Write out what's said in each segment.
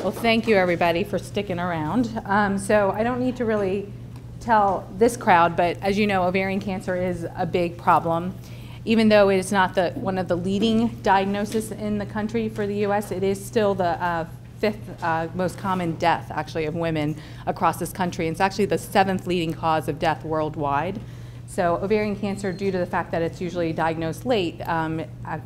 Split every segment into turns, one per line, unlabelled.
Well, thank you everybody for sticking around. So I don't need to really tell this crowd, but as you know, ovarian cancer is a big problem. Even though it is not one of the leading diagnoses in the country for the US, it is still the fifth most common death actually of women across this country. It's actually the seventh leading cause of death worldwide. So ovarian cancer, due to the fact that it's usually diagnosed late,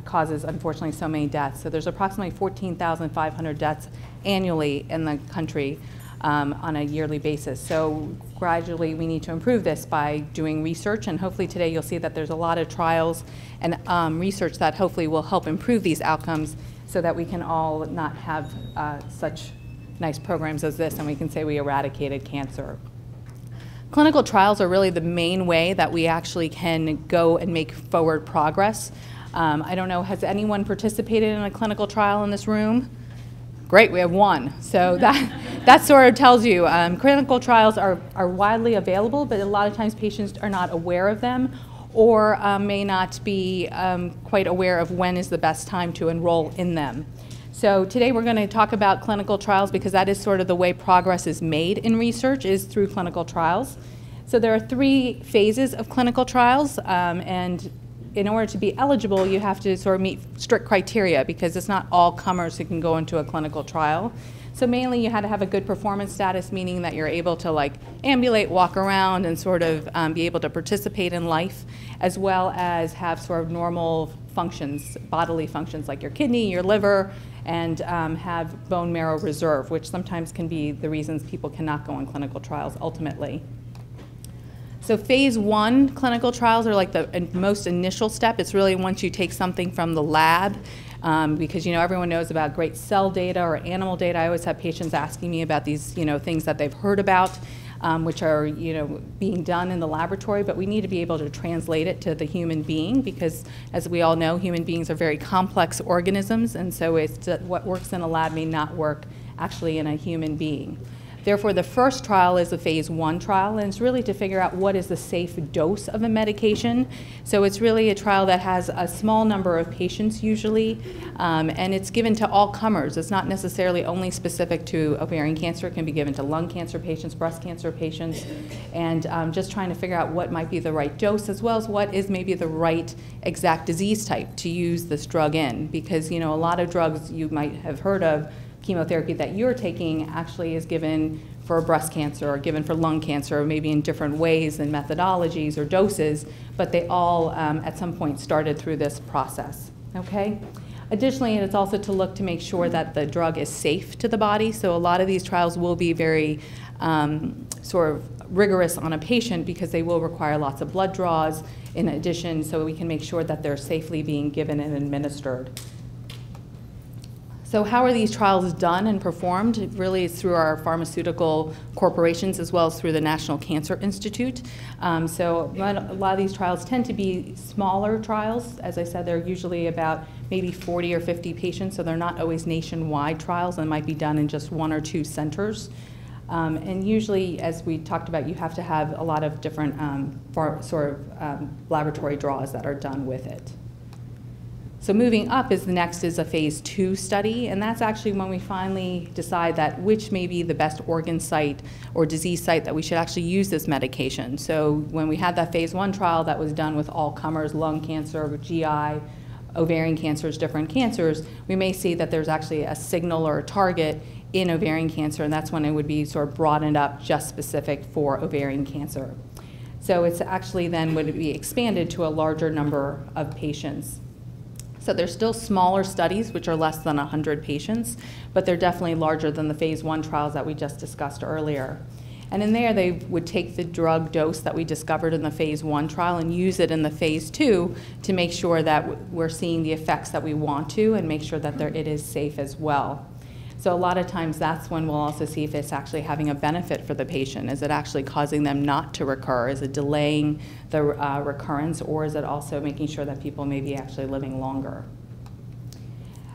causes unfortunately so many deaths. So there's approximately 14,500 deaths annually in the country on a yearly basis. So gradually we need to improve this by doing research, and hopefully today you'll see that there's a lot of trials and research that hopefully will help improve these outcomes so that we can all not have such nice programs as this and we can say we eradicated cancer. Clinical trials are really the main way that we actually can go and make forward progress. I don't know, has anyone participated in a clinical trial in this room? Great, we have one. So that sort of tells you clinical trials are widely available, but a lot of times patients are not aware of them or may not be quite aware of when is the best time to enroll in them. So today we're going to talk about clinical trials because that is sort of the way progress is made in research, is through clinical trials. So there are 3 phases of clinical trials, and in order to be eligible, you have to sort of meet strict criteria because it's not all comers who can go into a clinical trial. So mainly you had to have a good performance status, meaning that you're able to like ambulate, walk around, and sort of be able to participate in life, as well as have sort of normal functions, bodily functions like your kidney, your liver, and have bone marrow reserve, which sometimes can be the reasons people cannot go on clinical trials ultimately. So phase 1 clinical trials are like the most initial step. It's really once you take something from the lab, because you know everyone knows about great cell data or animal data. I always have patients asking me about these things that they've heard about, which are being done in the laboratory, but we need to be able to translate it to the human being because, as we all know, human beings are very complex organisms, and so what works in a lab may not work actually in a human being. Therefore, the first trial is a phase 1 trial, and it's really to figure out what is the safe dose of a medication. So it's really a trial that has a small number of patients usually, and it's given to all comers. It's not necessarily only specific to ovarian cancer. It can be given to lung cancer patients, breast cancer patients, and just trying to figure out what might be the right dose as well as what is maybe the right exact disease type to use this drug in. Because a lot of drugs you might have heard of, chemotherapy that you're taking actually is given for breast cancer or given for lung cancer, or maybe in different ways and methodologies or doses, but they all at some point started through this process, okay? Additionally, it's also to look to make sure that the drug is safe to the body, so a lot of these trials will be very sort of rigorous on a patient because they will require lots of blood draws in addition, so we can make sure that they're safely being given and administered. So how are these trials done and performed? Really, it's through our pharmaceutical corporations as well as through the National Cancer Institute. So a lot of these trials tend to be smaller trials. As I said, they're usually about maybe 40 or 50 patients, so they're not always nationwide trials and might be done in just 1 or 2 centers. And usually, as we talked about, you have to have a lot of different laboratory draws that are done with it. So moving up is the next is a phase 2 study, and that's actually when we finally decide that which may be the best organ site or disease site that we should actually use this medication. So when we had that phase 1 trial that was done with all comers, lung cancer, GI, ovarian cancers, different cancers, we may see that there's actually a signal or a target in ovarian cancer, and that's when it would be sort of broadened up just specific for ovarian cancer. So it's actually then would be expanded to a larger number of patients. So there's still smaller studies, which are less than 100 patients, but they're definitely larger than the phase 1 trials that we just discussed earlier. And in there, they would take the drug dose that we discovered in the phase 1 trial and use it in the phase 2 to make sure that we're seeing the effects that we want to and make sure that it is safe as well. So a lot of times that's when we'll also see if it's actually having a benefit for the patient. Is it actually causing them not to recur? Is it delaying the recurrence, or is it also making sure that people may be actually living longer?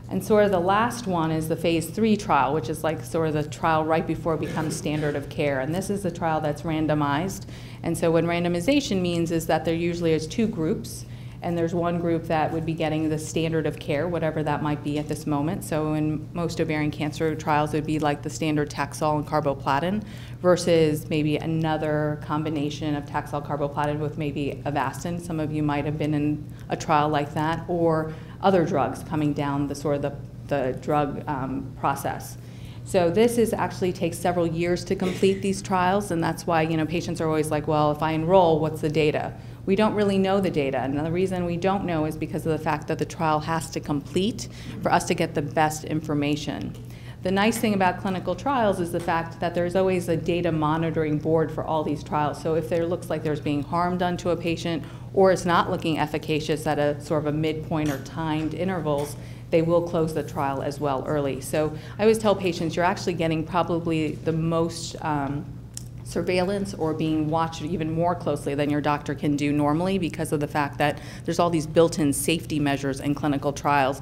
And sort of the last one is the phase 3 trial, which is like sort of the trial right before it becomes standard of care. And this is the trial that's randomized. And so what randomization means is that there usually is 2 groups. and there's one group that would be getting the standard of care, whatever that might be at this moment. So in most ovarian cancer trials, it would be like the standard Taxol and carboplatin versus maybe another combination of Taxol carboplatin with maybe Avastin. Some of you might have been in a trial like that, or other drugs coming down the sort of the drug process. So this actually takes several years to complete these trials, and that's why patients are always like, well, if I enroll, what's the data? We don't really know the data, and the reason we don't know is because of the fact that the trial has to complete for us to get the best information. The nice thing about clinical trials is the fact that there's always a data monitoring board for all these trials. So if there looks like there's being harm done to a patient, or it's not looking efficacious at a sort of a midpoint or timed intervals, they will close the trial as well early. So I always tell patients you're actually getting probably the most surveillance or being watched even more closely than your doctor can do normally, because of the fact that there's all these built-in safety measures in clinical trials,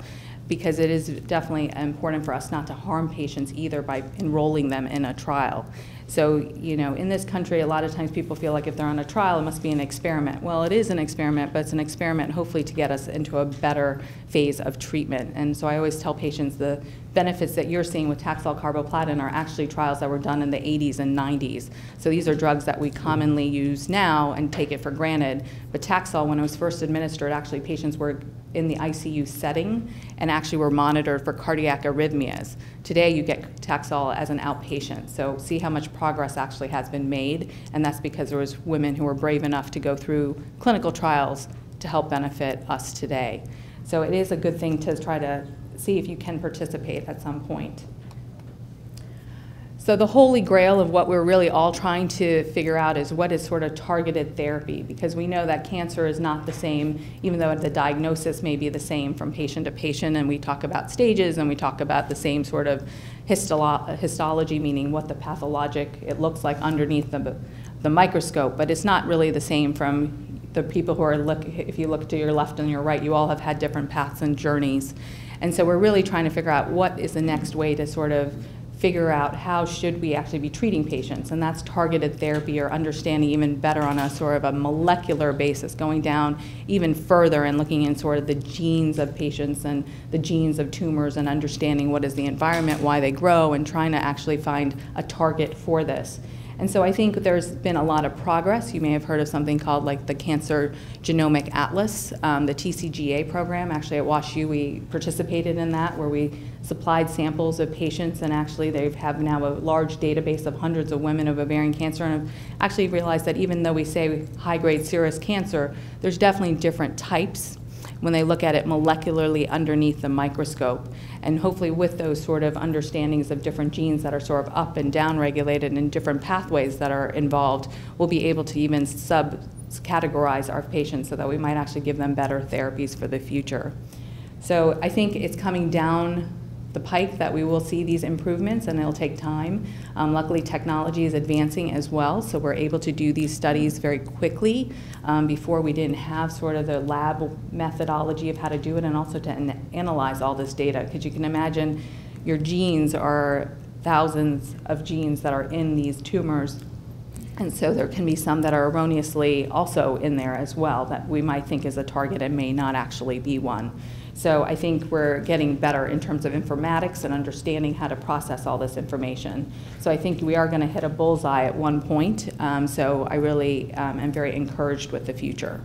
because it is definitely important for us not to harm patients either by enrolling them in a trial. So, in this country, a lot of times people feel like if they're on a trial, it must be an experiment. Well, it is an experiment, but it's an experiment hopefully to get us into a better phase of treatment. And so I always tell patients the benefits that you're seeing with Taxol carboplatin are actually trials that were done in the 80s and 90s. So these are drugs that we commonly use now and take it for granted. But Taxol, when it was first administered, actually patients were in the ICU setting and actually were monitored for cardiac arrhythmias. Today you get Taxol as an outpatient. So see how much progress actually has been made, and that's because there was women who were brave enough to go through clinical trials to help benefit us today. So it is a good thing to try to see if you can participate at some point. So the holy grail of what we're really all trying to figure out is what is sort of targeted therapy, because we know that cancer is not the same, even though the diagnosis may be the same from patient to patient, and we talk about stages and we talk about the same sort of histology, meaning what the pathologic it looks like underneath the microscope, but it's not really the same from the people who are if you look to your left and your right, you all have had different paths and journeys. And so we're really trying to figure out what is the next way to sort of figure out how should we actually be treating patients, and that's targeted therapy, or understanding even better on a sort of a molecular basis, going down even further and looking in sort of the genes of patients and the genes of tumors, and understanding what is the environment, why they grow, and trying to actually find a target for this. And so I think there's been a lot of progress. You may have heard of something called like the Cancer Genomic Atlas, the TCGA program. Actually at WashU we participated in that, where we supplied samples of patients, and actually they have now a large database of hundreds of women of ovarian cancer, and have actually realized that even though we say high-grade serous cancer, there's definitely different types when they look at it molecularly underneath the microscope. And hopefully with those sort of understandings of different genes that are sort of up and down regulated and different pathways that are involved, we'll be able to even sub-categorize our patients so that we might actually give them better therapies for the future. So I think it's coming down the pike that we will see these improvements, and it'll take time. Luckily, technology is advancing as well, so we're able to do these studies very quickly. Before, we didn't have sort of the lab methodology of how to do it, and also to analyze all this data, because you can imagine your genes are thousands of genes that are in these tumors, and so there can be some that are erroneously also in there as well that we might think is a target and may not actually be one. So I think we're getting better in terms of informatics and understanding how to process all this information. So I think we are going to hit a bullseye at one point. So I really am very encouraged with the future.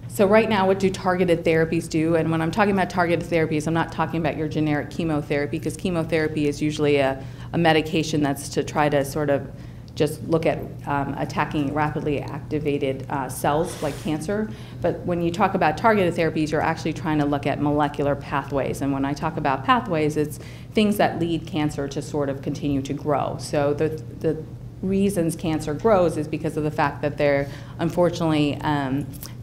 So right now, what do targeted therapies do? And when I'm talking about targeted therapies, I'm not talking about your generic chemotherapy, because chemotherapy is usually a medication that's to try to sort of just look at attacking rapidly activated cells like cancer. But when you talk about targeted therapies, you're actually trying to look at molecular pathways. And when I talk about pathways, it's things that lead cancer to sort of continue to grow. So the reasons cancer grows is because of the fact that they're unfortunately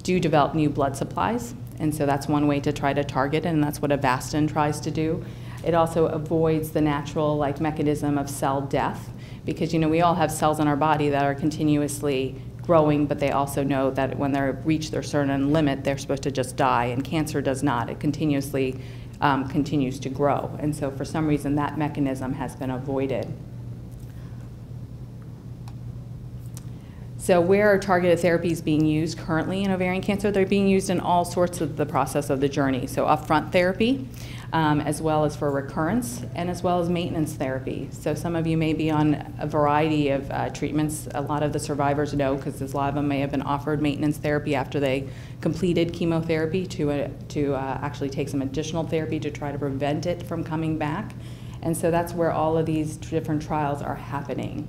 do develop new blood supplies. And so that's one way to try to target, and that's what Avastin tries to do. It also avoids the natural mechanism of cell death, because we all have cells in our body that are continuously growing, but they also know that when they reach their certain limit, they're supposed to just die, and cancer does not. It continuously continues to grow, and so for some reason that mechanism has been avoided. So where are targeted therapies being used currently in ovarian cancer? They're being used in all sorts of the process of the journey. So upfront therapy, as well as for recurrence, and as well as maintenance therapy. So some of you may be on a variety of treatments. A lot of the survivors know, because a lot of them may have been offered maintenance therapy after they completed chemotherapy to actually take some additional therapy to try to prevent it from coming back. And so that's where all of these different trials are happening.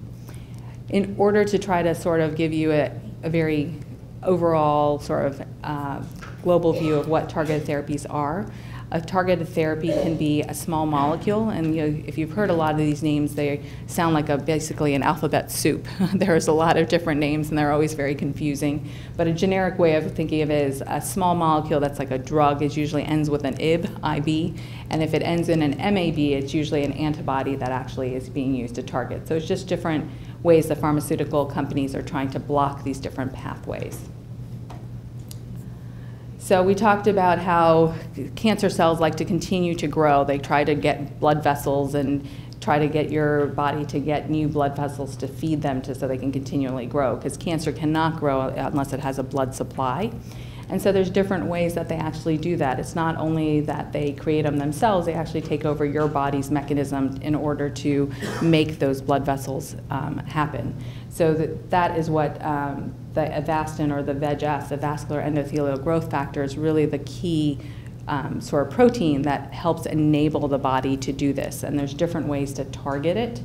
In order to try to sort of give you a very overall sort of global view of what targeted therapies are, a targeted therapy can be a small molecule, and if you've heard a lot of these names, they sound like basically an alphabet soup. There's a lot of different names, and they're always very confusing. But a generic way of thinking of it is a small molecule that's like a drug. It usually ends with an IB, and if it ends in an MAB, it's usually an antibody that actually is being used to target. So it's just different ways the pharmaceutical companies are trying to block these different pathways. So we talked about how cancer cells like to continue to grow. They try to get blood vessels and try to get your body to get new blood vessels to feed them so they can continually grow, because cancer cannot grow unless it has a blood supply. And so there's different ways that they actually do that. It's not only that they create them themselves, they actually take over your body's mechanism in order to make those blood vessels happen. So that is what the Avastin, or the VEGF, the vascular endothelial growth factor, is really the key sort of protein that helps enable the body to do this. And there's different ways to target it.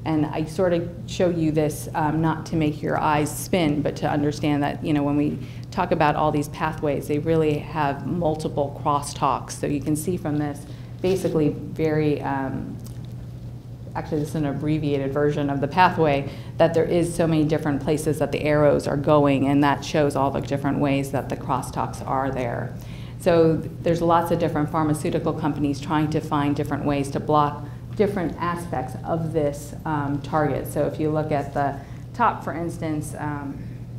And I sort of show you this not to make your eyes spin, but to understand that, when we talk about all these pathways, they really have multiple crosstalks. So you can see from this, basically very, actually this is an abbreviated version of the pathway, that there is so many different places that the arrows are going, and that shows all the different ways that the crosstalks are there. So there's lots of different pharmaceutical companies trying to find different ways to block different aspects of this target. So if you look at the top, for instance, I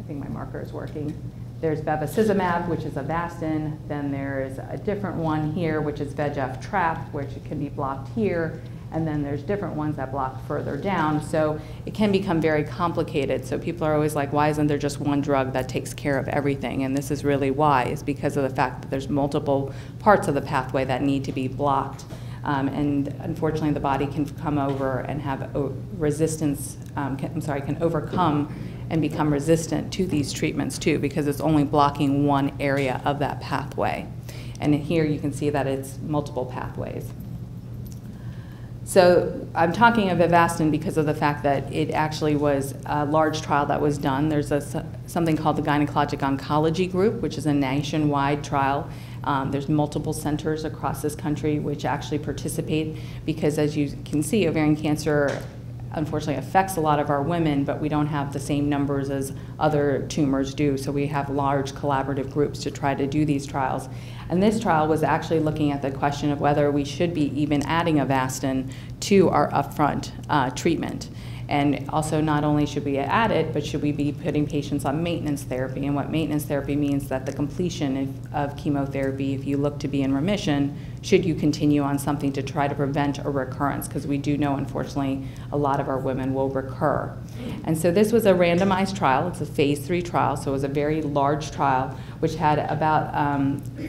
think my marker is working. There's bevacizumab, which is Avastin. Then there's a different one here, which is VEGF trap, which it can be blocked here. And then there's different ones that block further down. So it can become very complicated. So people are always like, why isn't there just one drug that takes care of everything? And this is really why. It's because of the fact that there's multiple parts of the pathway that need to be blocked. And unfortunately, the body can come over and have resistance, can overcome and become resistant to these treatments too, because it's only blocking one area of that pathway. And here you can see that it's multiple pathways. So I'm talking of Avastin because of the fact that it actually was a large trial that was done. There's something called the Gynecologic Oncology Group, which is a nationwide trial. There's multiple centers across this country which actually participate, because as you can see, ovarian cancer unfortunately affects a lot of our women, but we don't have the same numbers as other tumors do. So we have large collaborative groups to try to do these trials. And this trial was actually looking at the question of whether we should be even adding Avastin to our upfront treatment. And also, not only should we add it, but should we be putting patients on maintenance therapy? And what maintenance therapy means, that the completion of chemotherapy, if you look to be in remission, should you continue on something to try to prevent a recurrence? Because we do know, unfortunately, a lot of our women will recur. And so this was a randomized trial. It's a phase 3 trial, so it was a very large trial, which had about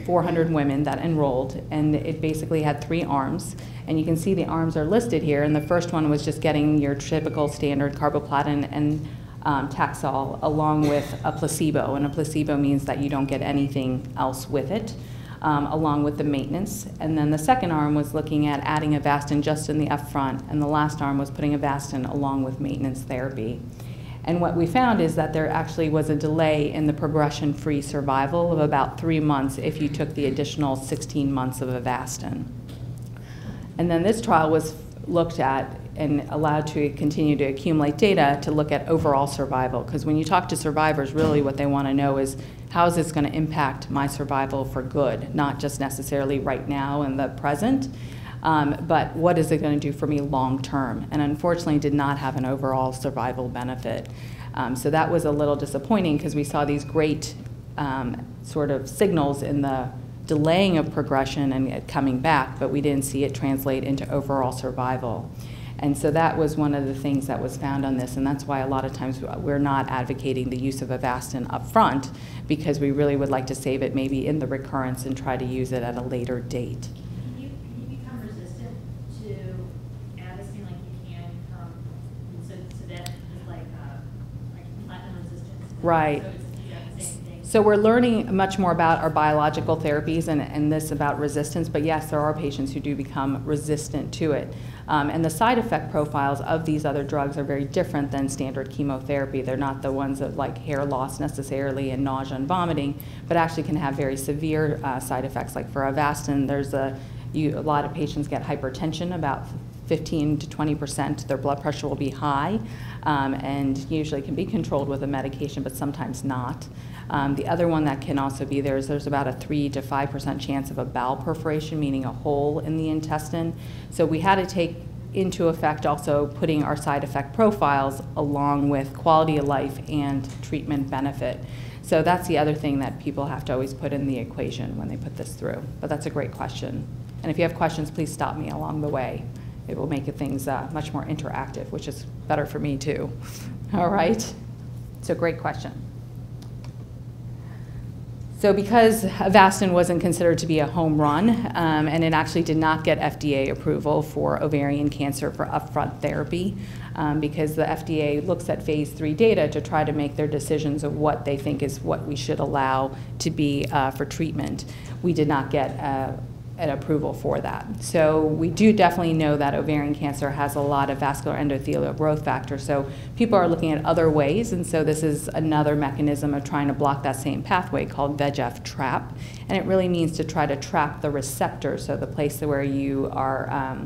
400 women that enrolled, and it basically had 3 arms. And you can see the arms are listed here, and the first one was just getting your typical standard carboplatin and Taxol along with a placebo, and a placebo means that you don't get anything else with it, along with the maintenance. And then the second arm was looking at adding Avastin just in the upfront, and the last arm was putting Avastin along with maintenance therapy. And what we found is that there actually was a delay in the progression-free survival of about 3 months if you took the additional 16 months of Avastin. And then this trial was looked at and allowed to continue to accumulate data to look at overall survival. Because when you talk to survivors, really what they want to know is, how is this going to impact my survival for good? Not just necessarily right now in the present, but what is it going to do for me long term? And unfortunately did not have an overall survival benefit. So that was a little disappointing, because we saw these great sort of signals in the delaying of progression and it coming back, but we didn't see it translate into overall survival. And so that was one of the things that was found on this, and that's why a lot of times we're not advocating the use of Avastin up front, because we really would like to save it maybe in the recurrence and try to use it at a later date.
Can you become resistant to Avastin like you can so that is like platinum resistance?
Right.
So it's the same thing.
So we're learning much more about our biological therapies and this about resistance, but yes, there are patients who do become resistant to it. And the side effect profiles of these other drugs are very different than standard chemotherapy. They're not the ones of like hair loss necessarily and nausea and vomiting, but actually can have very severe side effects. Like for Avastin, there's a lot of patients get hypertension, about 15 to 20%. Their blood pressure will be high and usually can be controlled with a medication, but sometimes not. The other one that can also be there is there's about a 3 to 5% chance of a bowel perforation, meaning a hole in the intestine. So we had to take into effect also putting our side effect profiles along with quality of life and treatment benefit. So that's the other thing that people have to always put in the equation when they put this through. But that's a great question. And if you have questions, please stop me along the way. It will make things much more interactive, which is better for me too. All right? So great question. So because Avastin wasn't considered to be a home run, and it actually did not get FDA approval for ovarian cancer for upfront therapy, because the FDA looks at phase 3 data to try to make their decisions of what they think is what we should allow to be for treatment. We did not get an approval for that. So we do definitely know that ovarian cancer has a lot of vascular endothelial growth factor. So people are looking at other ways, and so this is another mechanism of trying to block that same pathway called VEGF trap. And it really means to try to trap the receptor, so the place where you are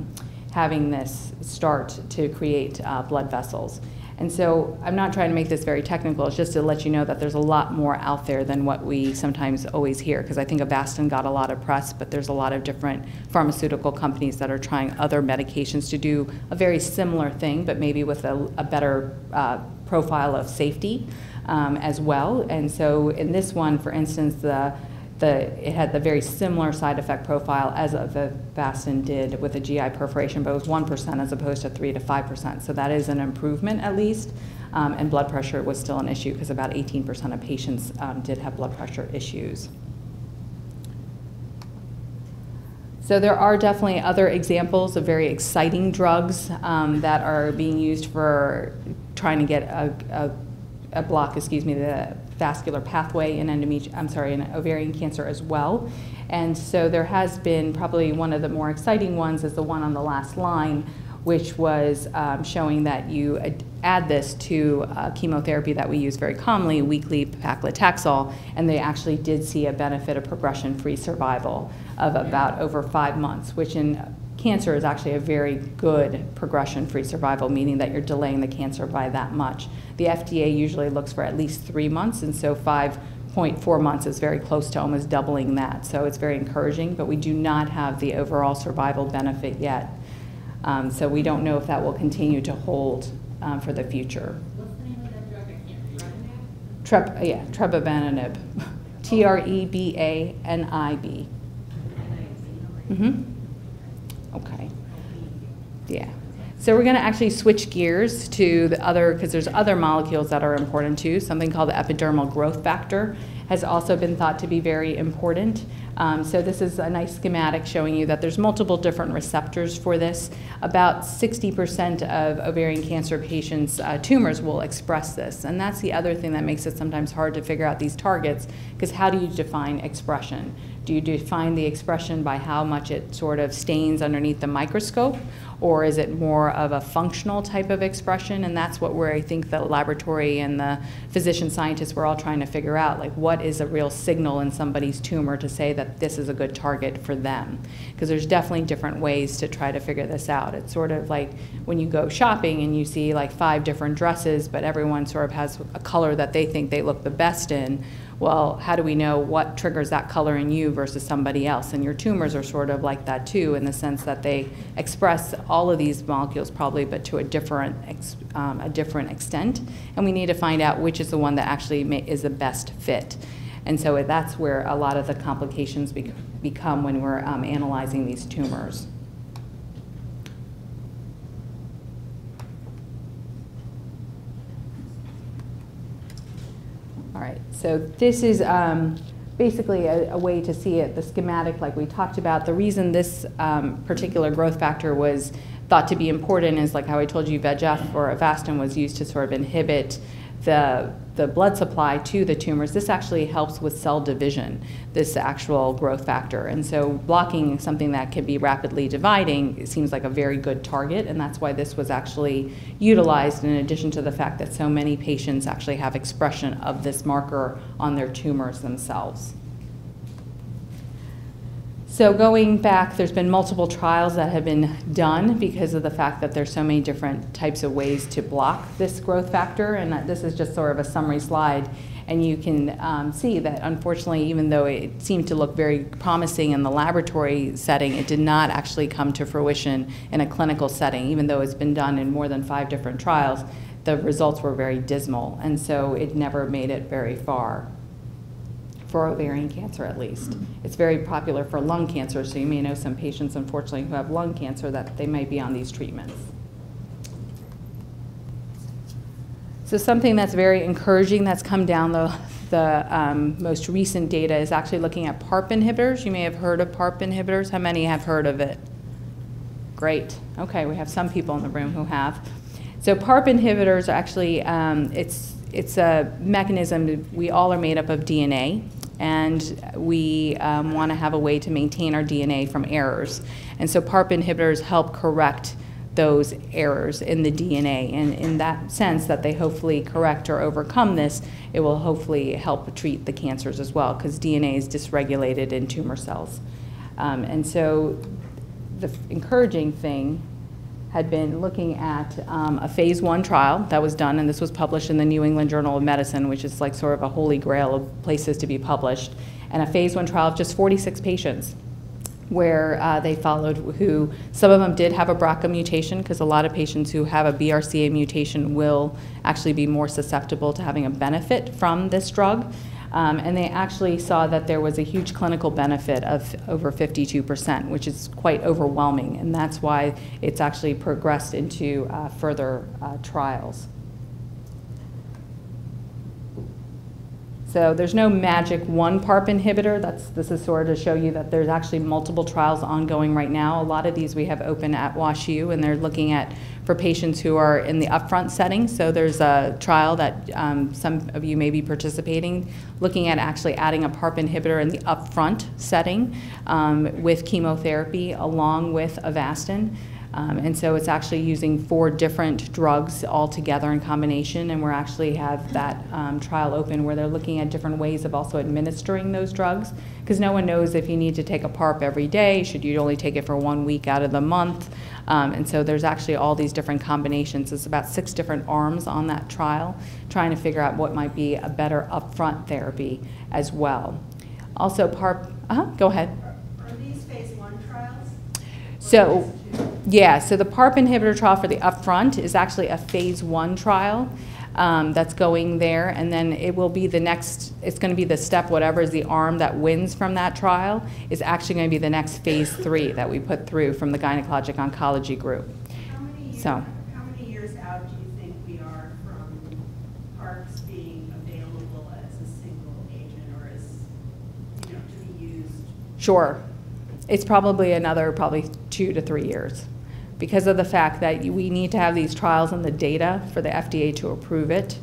having this start to create blood vessels. And so I'm not trying to make this very technical, it's just to let you know that there's a lot more out there than what we sometimes always hear, because I think Avastin got a lot of press, but there's a lot of different pharmaceutical companies that are trying other medications to do a very similar thing, but maybe with a better profile of safety as well. And so in this one, for instance, it had the very similar side effect profile as Avastin did with a GI perforation, but it was 1% as opposed to 3 to 5%. So that is an improvement at least. And blood pressure was still an issue because about 18% of patients did have blood pressure issues. So there are definitely other examples of very exciting drugs that are being used for trying to get block the vascular pathway in in ovarian cancer as well. And so there has been probably one of the more exciting ones is the one on the last line, which was showing that you add this to chemotherapy that we use very commonly, weekly paclitaxel, and they actually did see a benefit of progression-free survival of about over 5 months, which in cancer is actually a very good progression-free survival, meaning that you're delaying the cancer by that much. The FDA usually looks for at least 3 months, and so 5.4 months is very close to almost doubling that. So it's very encouraging, but we do not have the overall survival benefit yet. So we don't know if that will continue to hold for the future.
What's the name of that drug? I can't remember.
Trebabanib. Trebanib. Okay. Yeah. So we're going to actually switch gears to the other, because there's other molecules that are important too. Something called the epidermal growth factor has also been thought to be very important. So this is a nice schematic showing you that there's multiple different receptors for this. About 60% of ovarian cancer patients' tumors will express this. And that's the other thing that makes it sometimes hard to figure out these targets, because how do you define expression? Do you define the expression by how much it sort of stains underneath the microscope, or is it more of a functional type of expression? And that's what I think the laboratory and the physician scientists were all trying to figure out, like what is a real signal in somebody's tumor to say that this is a good target for them? Because there's definitely different ways to try to figure this out. It's sort of like when you go shopping and you see like 5 different dresses, but everyone sort of has a color that they think they look the best in. Well, how do we know what triggers that color in you versus somebody else? And your tumors are sort of like that too, in the sense that they express all of these molecules probably, but to a different extent. And we need to find out which is the one that actually is the best fit. And so that's where a lot of the complications become when we're analyzing these tumors. right, so this is basically a way to see it, the schematic like we talked about. The reason this particular growth factor was thought to be important is, like how I told you, VEGF or Avastin was used to sort of inhibit the blood supply to the tumors. This actually helps with cell division, this actual growth factor. And so blocking something that can be rapidly dividing, it seems like a very good target, and that's why this was actually utilized, in addition to the fact that so many patients actually have expression of this marker on their tumors themselves. So going back, there's been multiple trials that have been done because of the fact that there's so many different types of ways to block this growth factor, and this is just sort of a summary slide. And you can see that, unfortunately, even though it seemed to look very promising in the laboratory setting, it did not actually come to fruition in a clinical setting. Even though it's been done in more than 5 different trials, the results were very dismal, and so it never made it very far. For ovarian cancer, at least. It's very popular for lung cancer, so you may know some patients, unfortunately, who have lung cancer that they might be on these treatments. So something that's very encouraging that's come down the most recent data is actually looking at PARP inhibitors. You may have heard of PARP inhibitors. How many have heard of it? Great. Okay, we have some people in the room who have. So PARP inhibitors are actually, it's a mechanism. We all are made up of DNA, and we want to have a way to maintain our DNA from errors. And so PARP inhibitors help correct those errors in the DNA. And in that sense, that they hopefully correct or overcome this, it will hopefully help treat the cancers as well, because DNA is dysregulated in tumor cells. And so the encouraging thing had been looking at a phase 1 trial that was done, and this was published in the New England Journal of Medicine, which is like sort of a holy grail of places to be published, and a phase 1 trial of just 46 patients where they followed who, some of them did have a BRCA mutation, because a lot of patients who have a BRCA mutation will actually be more susceptible to having a benefit from this drug. And they actually saw that there was a huge clinical benefit of over 52%, which is quite overwhelming, and that's why it's actually progressed into further trials. So there's no magic one PARP inhibitor. This is sort of to show you that there's actually multiple trials ongoing right now. A lot of these we have open at WashU, and they're looking at for patients who are in the upfront setting. So there's a trial that some of you may be participating, looking at actually adding a PARP inhibitor in the upfront setting with chemotherapy along with Avastin. And so it's actually using 4 different drugs all together in combination, and we're actually have that trial open where they're looking at different ways of also administering those drugs, because no one knows if you need to take a PARP every day, should you only take it for 1 week out of the month. And so there's actually all these different combinations. There's about 6 different arms on that trial, trying to figure out what might be a better upfront therapy as well. Also PARP, go ahead.
Are these phase 1 trials?
So, yeah, so the PARP inhibitor trial for the upfront is actually a phase 1 trial that's going there, and then it will be the next, it's going to be the step, whatever is the arm that wins from that trial, is actually going to be the next phase 3 that we put through from the gynecologic oncology group.
How many years out do you think we are from PARPs being available as a single agent or as, to be used?
Sure. It's probably another 2 to 3 years, because of the fact that we need to have these trials and the data for the FDA to approve it.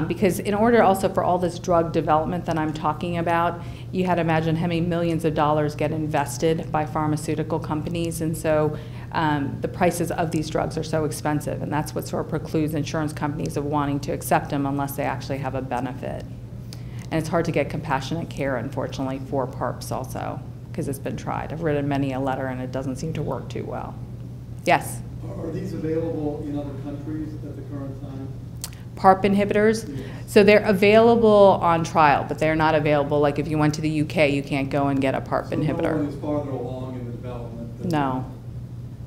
Because in order also for all this drug development that I'm talking about, you had to imagine how many millions of dollars get invested by pharmaceutical companies, and so the prices of these drugs are so expensive, and that's what sort of precludes insurance companies of wanting to accept them unless they actually have a benefit. And it's hard to get compassionate care, unfortunately, for PARPs also, because it's been tried. I've written many a letter and it doesn't seem to work too well. Yes?
Are these available in other countries at the current time?
PARP inhibitors?
Yes.
So they're available on trial, but they're not available, like if you went to the UK, you can't go and get a PARP inhibitor.
No one is farther along in the development?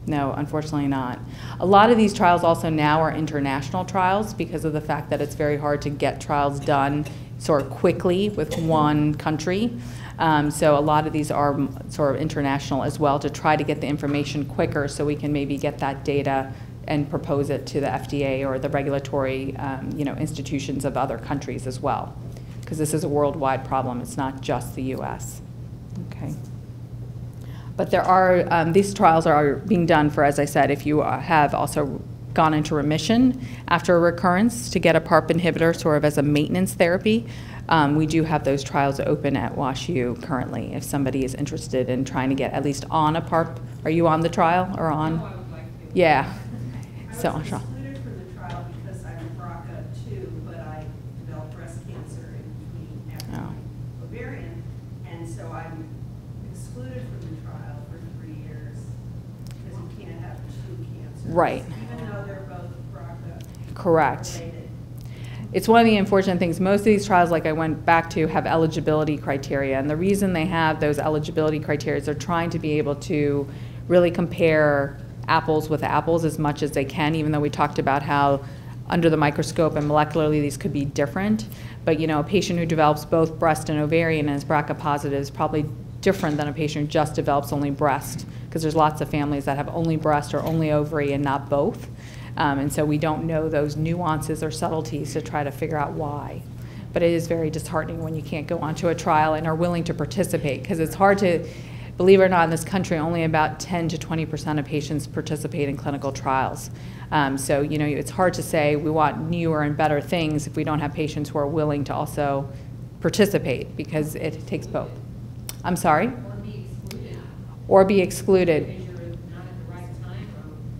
No, unfortunately not. A lot of these trials also now are international trials because of the fact that it's very hard to get trials done sort of quickly with one country. So a lot of these are sort of international as well, to try to get the information quicker so we can maybe get that data and propose it to the FDA or the regulatory institutions of other countries as well. because this is a worldwide problem. It's not just the US. Okay. But there are, these trials are being done for, as I said, if you have also gone into remission after a recurrence to get a PARP inhibitor sort of as a maintenance therapy. We do have those trials open at WashU currently if somebody is interested in trying to get at least on a PARP. Are you on the trial or on?
No, I would like to.
Yeah.
I
So,
was excluded from the trial because I'm BRCA2, but I developed breast cancer in between after
Oh.
my ovarian, and so I'm excluded from the trial for 3 years because you can't have two cancers.
Right.
Even though they're both BRCA
Correct.
related.
It's one of the unfortunate things. Most of these trials, like I went back to, have eligibility criteria. And the reason they have those eligibility criteria is they're trying to be able to really compare apples with apples as much as they can, even though we talked about how under the microscope and molecularly these could be different. But you know, a patient who develops both breast and ovarian and is BRCA positive is probably different than a patient who just develops only breast, because there's lots of families that have only breast or only ovary and not both. And so we don't know those nuances or subtleties to try to figure out why. But it is very disheartening when you can't go onto a trial and are willing to participate, because it's hard to, believe it or not, in this country, only about 10 to 20% of patients participate in clinical trials. So, you know, it's hard to say we want newer and better things if we don't have patients who are willing to also participate, because it takes both. I'm sorry?
Or be excluded.
Or be excluded.
Because you're not at the right time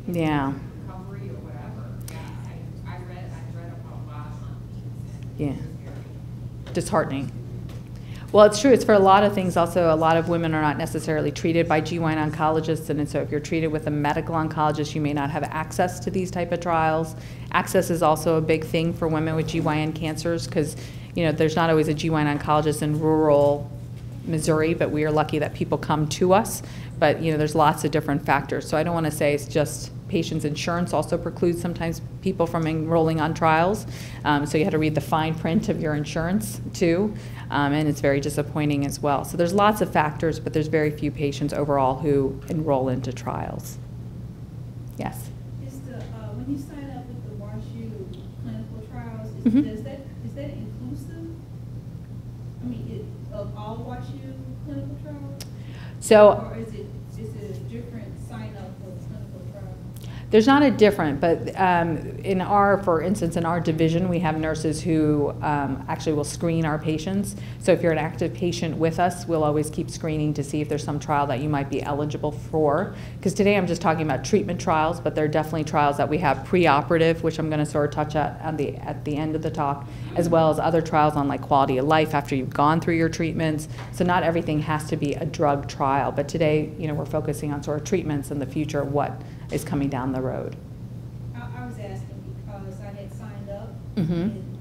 or
Yeah.
recovery or whatever. Yeah, I read about a lot on these.
Yeah. Disheartening. Well, it's true. It's for a lot of things. Also, a lot of women are not necessarily treated by GYN oncologists, and so if you're treated with a medical oncologist, you may not have access to these type of trials. Access is also a big thing for women with GYN cancers, because you know there's not always a GYN oncologist in rural Missouri, but we are lucky that people come to us. But you know, there's lots of different factors. So I don't want to say it's just patients' insurance also precludes sometimes people from enrolling on trials. So you have to read the fine print of your insurance too, and it's very disappointing as well. So there's lots of factors, but there's very few patients overall who enroll into trials. Yes.
Is the when you sign up with the WashU clinical trials,
Mhm.
is that inclusive? I mean, of all WashU clinical trials,
So
or is it a different sign up for clinical trials?
there's not a different, but in our, for instance, in our division, we have nurses who actually will screen our patients. So if you're an active patient with us, we'll always keep screening to see if there's some trial that you might be eligible for. Because today I'm just talking about treatment trials, but there are definitely trials that we have preoperative, which I'm going to sort of touch at the end of the talk, as well as other trials on like quality of life after you've gone through your treatments. So not everything has to be a drug trial, but today, you know, we're focusing on sort of treatments in the future of what is coming down the road.
I was asking because I had signed up,
Mhm.
and,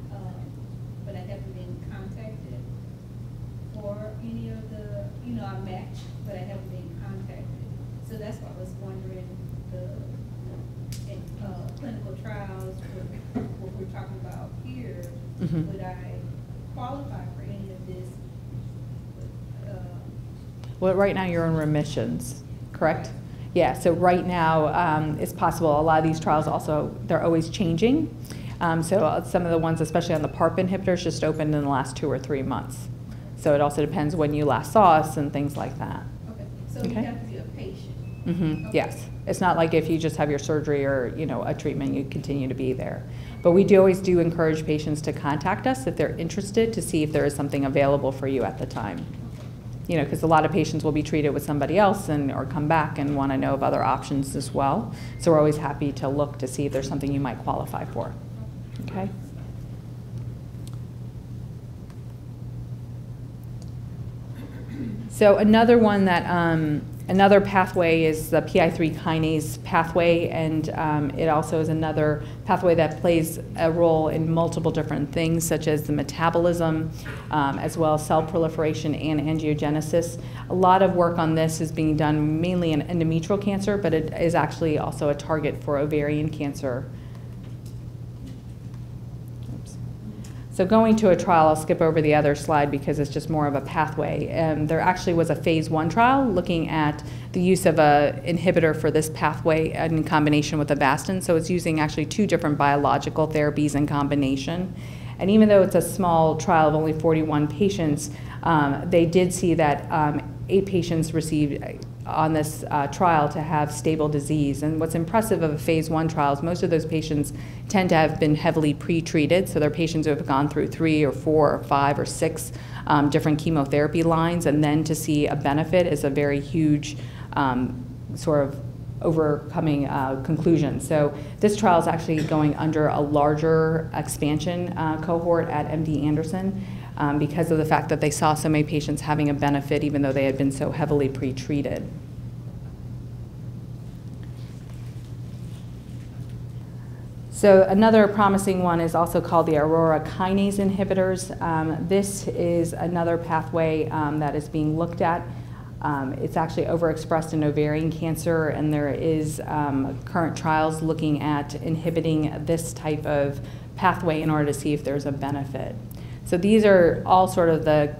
but I haven't been contacted for any of the, you know, I matched, but I haven't been contacted. So that's why I was wondering the clinical trials, what we're talking about here,
Mhm.
would I qualify for any of this?
Well, right now you're in remissions, correct? Yeah, so right now it's possible. A lot of these trials also, they're always changing. So some of the ones, especially on the PARP inhibitors, just opened in the last 2 or 3 months. So it also depends when you last saw us and things like that.
Okay, so
Okay.
you have to be a patient.
Mm-hmm.
Okay.
Yes, it's not like if you just have your surgery or a treatment, you continue to be there. But we always do encourage patients to contact us if they're interested to see if there is something available for you at the time. Because a lot of patients will be treated with somebody else or come back and want to know of other options as well. So we're always happy to look to see if there's something you might qualify for. Okay. So another one that, another pathway is the PI3 kinase pathway, and it also is another pathway that plays a role in multiple different things, such as the metabolism, as well as cell proliferation and angiogenesis. A lot of work on this is being done mainly in endometrial cancer, but it is actually also a target for ovarian cancer. So going to a trial, I'll skip over the other slide because it's just more of a pathway. There actually was a phase 1 trial looking at the use of an inhibitor for this pathway in combination with Avastin. So it's using actually 2 different biological therapies in combination. And even though it's a small trial of only 41 patients, they did see that 8 patients received on this trial to have stable disease. And what's impressive of a phase 1 trial is most of those patients tend to have been heavily pre-treated. So they're patients who have gone through 3 or 4 or 5 or 6 different chemotherapy lines, and then to see a benefit is a very huge sort of overcoming conclusion. So this trial is actually going under a larger expansion cohort at MD Anderson because of the fact that they saw so many patients having a benefit even though they had been so heavily pre-treated. So another promising one is also called the aurora kinase inhibitors. This is another pathway that is being looked at. It's actually overexpressed in ovarian cancer, and there is current trials looking at inhibiting this type of pathway in order to see if there's a benefit. So these are all sort of the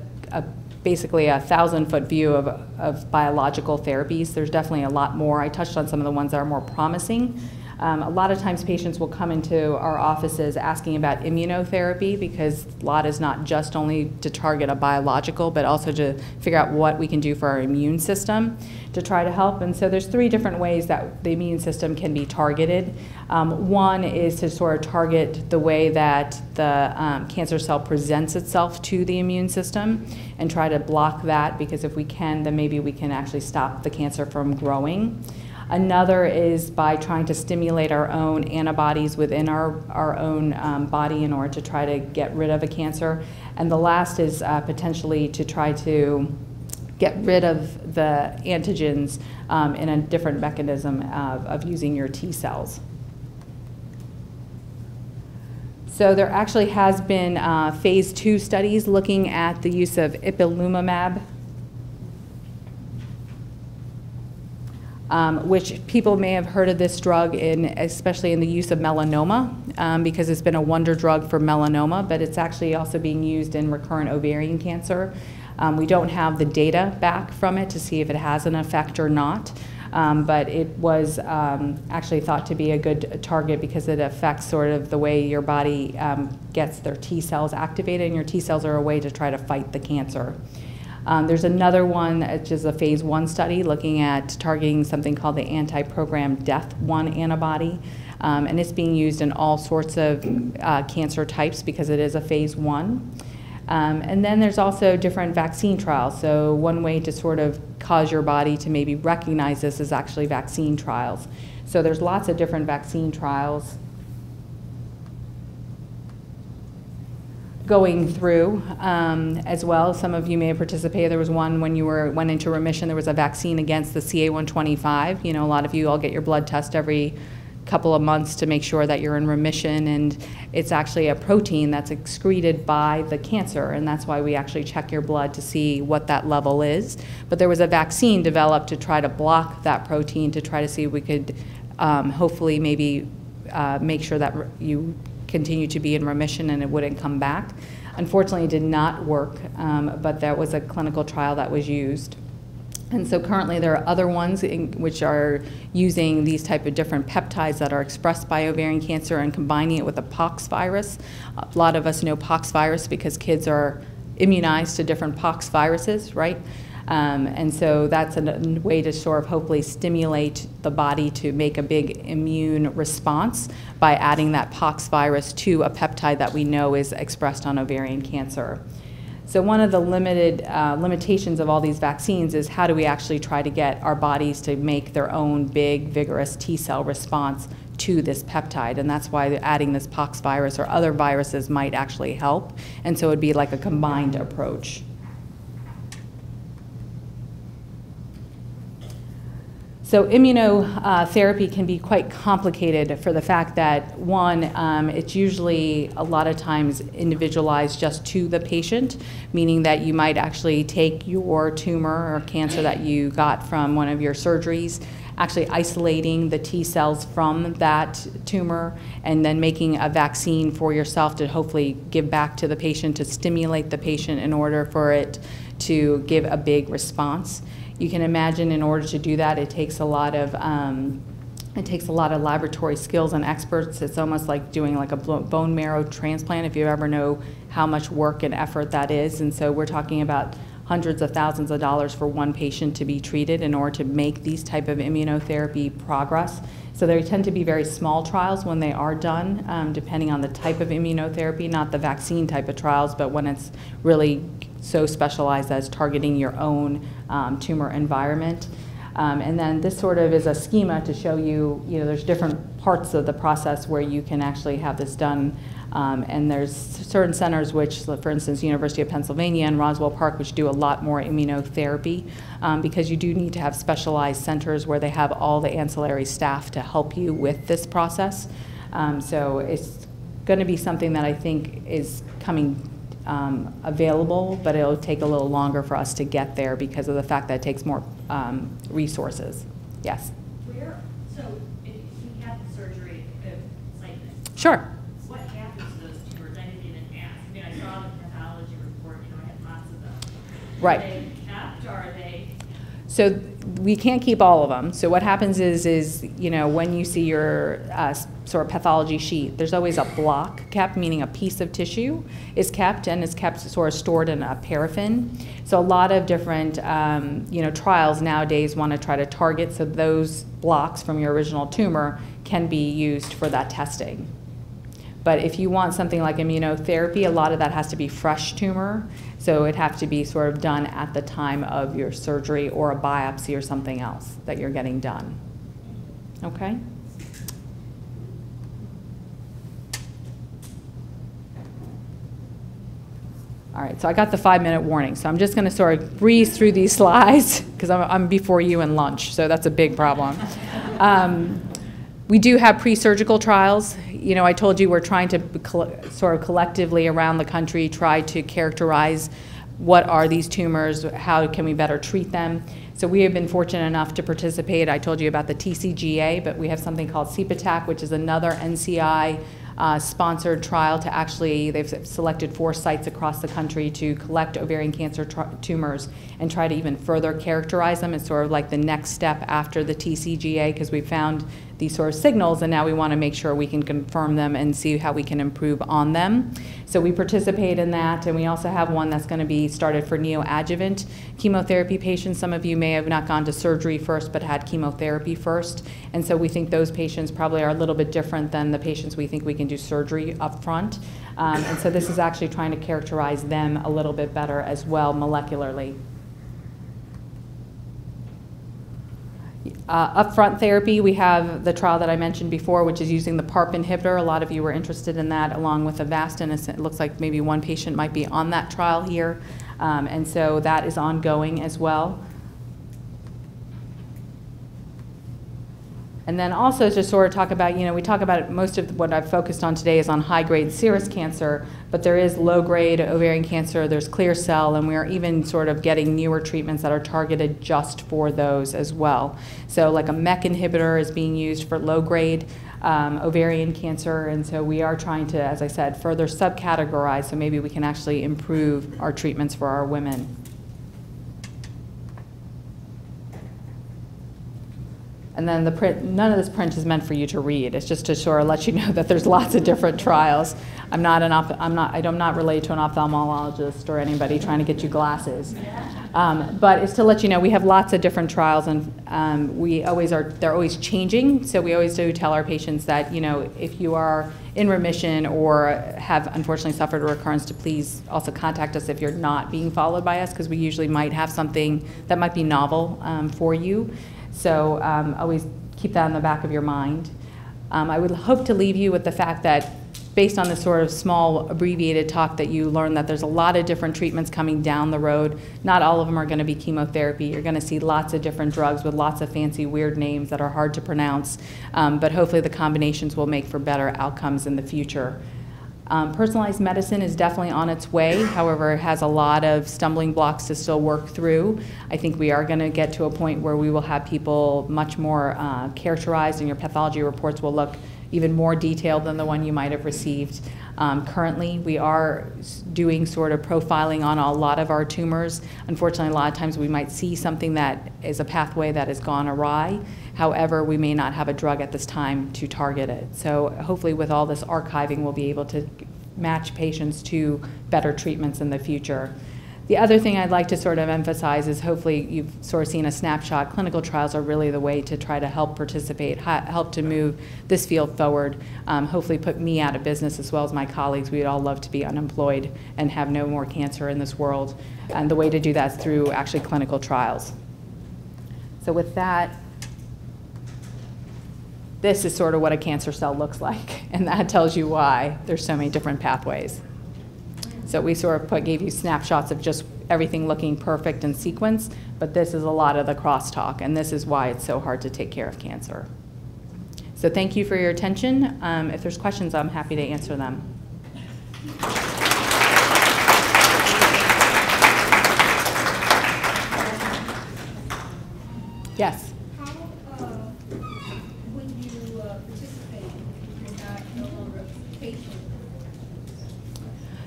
basically a 1,000-foot view of biological therapies. There's definitely a lot more. I touched on some of the ones that are more promising. A lot of times patients will come into our offices asking about immunotherapy because a lot is not just only to target a biological, but also to figure out what we can do for our immune system to try to help. And so there's 3 different ways that the immune system can be targeted. One is to sort of target the way that the cancer cell presents itself to the immune system and try to block that, because if we can, then maybe we can actually stop the cancer from growing. Another is by trying to stimulate our own antibodies within our own body in order to try to get rid of a cancer. And the last is potentially to try to get rid of the antigens in a different mechanism of using your T cells. So there actually has been phase 2 studies looking at the use of ipilimumab, which people may have heard of this drug especially in the use of melanoma, because it's been a wonder drug for melanoma, but it's actually also being used in recurrent ovarian cancer. We don't have the data back from it to see if it has an effect or not, but it was actually thought to be a good target because it affects sort of the way your body gets their T cells activated, and your T cells are a way to try to fight the cancer. There's another one, which is a phase 1 study looking at targeting something called the anti-program DEath1 antibody, and it's being used in all sorts of cancer types because it is a phase 1. And then there's also different vaccine trials. So one way to sort of cause your body to maybe recognize this is actually vaccine trials. So there's lots of different vaccine trials going through as well. Some of you may have participated. There was one when you went into remission. There was a vaccine against the CA125. You know, a lot of you all get your blood test every couple of months to make sure that you're in remission, and it's actually a protein that's excreted by the cancer, and that's why we actually check your blood to see what that level is. But there was a vaccine developed to try to block that protein to try to see if we could hopefully maybe make sure that you continue to be in remission and it wouldn't come back. Unfortunately, it did not work, but that was a clinical trial that was used. And so currently there are other ones which are using these type of different peptides that are expressed by ovarian cancer and combining it with a pox virus. A lot of us know pox virus because kids are immunized to different pox viruses, right? And so that's a way to sort of hopefully stimulate the body to make a big immune response by adding that pox virus to a peptide that we know is expressed on ovarian cancer. So one of the limitations of all these vaccines is how do we actually try to get our bodies to make their own big, vigorous T cell response to this peptide, and that's why adding this pox virus or other viruses might actually help, and so it would be like a combined approach. So immunotherapy can be quite complicated for the fact that, one, it's usually a lot of times individualized just to the patient, meaning that you might actually take your tumor or cancer that you got from one of your surgeries, actually isolating the T cells from that tumor, and then making a vaccine for yourself to hopefully give back to the patient to stimulate the patient in order for it to give a big response. You can imagine in order to do that, it takes a lot of It takes a lot of laboratory skills and experts. It's almost like doing like a bone marrow transplant, if you ever know how much work and effort that is. And so we're talking about hundreds of thousands of dollars for one patient to be treated in order to make these type of immunotherapy progress. So they tend to be very small trials when they are done, depending on the type of immunotherapy, not the vaccine type of trials, but when it's really so specialized as targeting your own tumor environment. And then this sort of is a schema to show you, there's different parts of the process where you can actually have this done. And there's certain centers which, for instance, University of Pennsylvania and Roswell Park, which do a lot more immunotherapy because you do need to have specialized centers where they have all the ancillary staff to help you with this process. So it's going to be something that I think is coming available, but it'll take a little longer for us to get there because of the fact that it takes more resources. Yes?
So if you have the surgery of cycling,
Sure.
what happens to those tumors? I didn't even ask. I mean, I saw the pathology report, I had lots of them.
Right.
Are they kept, or are they?
So we can't keep all of them. So what happens is when you see your sort of pathology sheet, there's always a block kept, meaning a piece of tissue is kept and is kept sort of stored in a paraffin. So a lot of different trials nowadays want to try to target so those blocks from your original tumor can be used for that testing. But if you want something like immunotherapy, a lot of that has to be fresh tumor. So it'd have to be sort of done at the time of your surgery or a biopsy or something else that you're getting done. Okay? All right, so I got the 5-minute warning. So I'm just going to sort of breeze through these slides because I'm before you and lunch, so that's a big problem. We do have pre-surgical trials. I told you we're trying to sort of collectively around the country try to characterize what are these tumors, how can we better treat them. So we have been fortunate enough to participate. I told you about the TCGA, but we have something called CPATAC, which is another NCI sponsored trial to actually, they've selected 4 sites across the country to collect ovarian cancer tumors and try to even further characterize them. It's sort of like the next step after the TCGA because we found these sort of signals and now we want to make sure we can confirm them and see how we can improve on them. So we participate in that, and we also have one that's going to be started for neoadjuvant chemotherapy patients. Some of you may have not gone to surgery first but had chemotherapy first, and so we think those patients probably are a little bit different than the patients we think we can do surgery up front. And so this is actually trying to characterize them a little bit better as well molecularly. Upfront therapy, we have the trial that I mentioned before, which is using the PARP inhibitor. A lot of you were interested in that, along with Avastin. It looks like maybe one patient might be on that trial here. And so that is ongoing as well. And then also to sort of talk about, we talk about most of what I've focused on today is on high-grade serous cancer, but there is low-grade ovarian cancer, there's clear cell, and we are even sort of getting newer treatments that are targeted just for those as well. So like a MEK inhibitor is being used for low-grade ovarian cancer, and so we are trying to, as I said, further subcategorize so maybe we can actually improve our treatments for our women. And then the print, none of this print is meant for you to read. It's just to sort of let you know that there's lots of different trials. I'm not related to an ophthalmologist or anybody trying to get you glasses. But it's to let you know we have lots of different trials, and they're always changing. So we always do tell our patients that, if you are in remission or have unfortunately suffered a recurrence, to please also contact us if you're not being followed by us, because we usually might have something that might be novel for you. So always keep that in the back of your mind. I would hope to leave you with the fact that based on this sort of small abbreviated talk that you learn that there's a lot of different treatments coming down the road. Not all of them are going to be chemotherapy. You're going to see lots of different drugs with lots of fancy weird names that are hard to pronounce, but hopefully the combinations will make for better outcomes in the future. Personalized medicine is definitely on its way. However, it has a lot of stumbling blocks to still work through. I think we are going to get to a point where we will have people much more characterized, and your pathology reports will look, even more detailed than the one you might have received. Currently, we are doing sort of profiling on a lot of our tumors. Unfortunately, a lot of times we might see something that is a pathway that has gone awry. However, we may not have a drug at this time to target it. So hopefully with all this archiving, we'll be able to match patients to better treatments in the future. The other thing I'd like to sort of emphasize is hopefully you've sort of seen a snapshot. Clinical trials are really the way to try to help participate, help to move this field forward, hopefully put me out of business as well as my colleagues. We'd all love to be unemployed and have no more cancer in this world. And the way to do that is through actually clinical trials. So with that, this is sort of what a cancer cell looks like, and that tells you why there's so many different pathways. So we sort of gave you snapshots of just everything looking perfect in sequence, but this is a lot of the crosstalk, and this is why it's so hard to take care of cancer. So thank you for your attention. If there's questions, I'm happy to answer them. Yes?
How, when you participate, if you're not no longer a patient?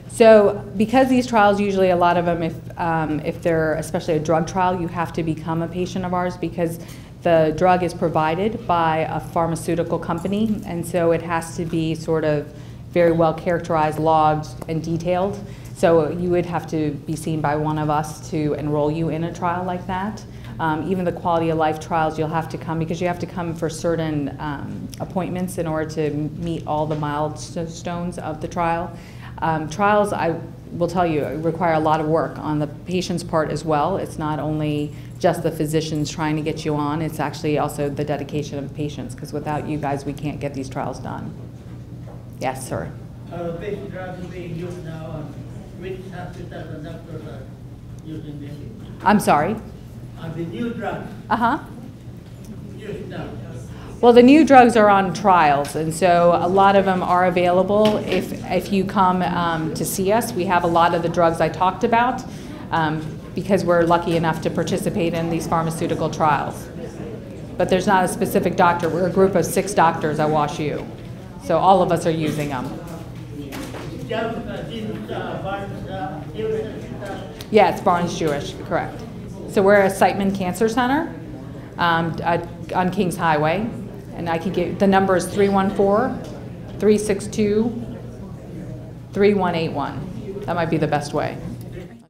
So because these trials, usually a lot of them, if they're especially a drug trial, you have to become a patient of ours because the drug is provided by a pharmaceutical company, and so it has to be sort of very well characterized, logged, and detailed. So you would have to be seen by one of us to enroll you in a trial like that. Even the quality of life trials, you'll have to come because you have to come for certain appointments in order to meet all the milestones of the trial. Trials, I will tell you, require a lot of work on the patient's part as well. It's not only just the physicians trying to get you on, it's actually also the dedication of the patients, because without you guys, we can't get these trials done. Yes, sir.
Which drugs are being used now, and which hospitals and doctors are using them?
I'm sorry?
The new drugs used now.
Well, the new drugs are on trials, and so a lot of them are available if you come to see us. We have a lot of the drugs I talked about because we're lucky enough to participate in these pharmaceutical trials. But there's not a specific doctor. We're a group of 6 doctors at WashU, so all of us are using them. Yeah, it's Barnes-Jewish, correct. So we're a Siteman Cancer Center on Kings Highway. And I can give, the number is 314-362-3181. That might be the best way.